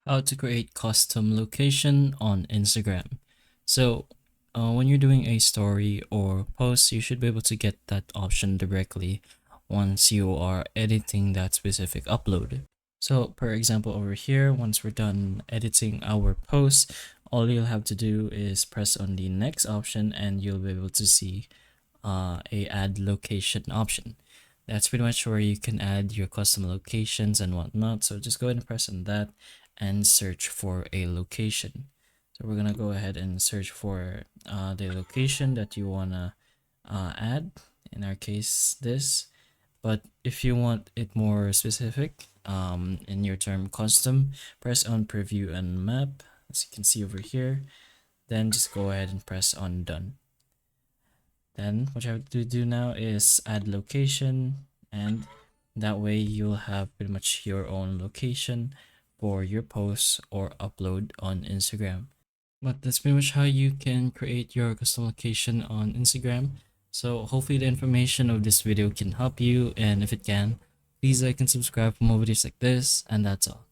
How to create custom location on Instagram. So, when you're doing a story or post, you should be able to get that option directly once you are editing that specific upload. So, per example, over here, once we're done editing our post, all you'll have to do is press on the next option and you'll be able to see a add location option. That's pretty much where you can add your custom locations and whatnot. So just go ahead and press on that and search for a location. So we're gonna go ahead and search for the location that you wanna add. In our case, this. But if you want it more specific, in your term custom, press on preview and map, as you can see over here. Then just go ahead and press on done. Then what you have to do now is add location, and that way you'll have pretty much your own location for your posts or upload on Instagram. But that's pretty much how you can create your custom location on Instagram. So hopefully the information of this video can help you, and if it can, please like and subscribe for more videos like this, and that's all.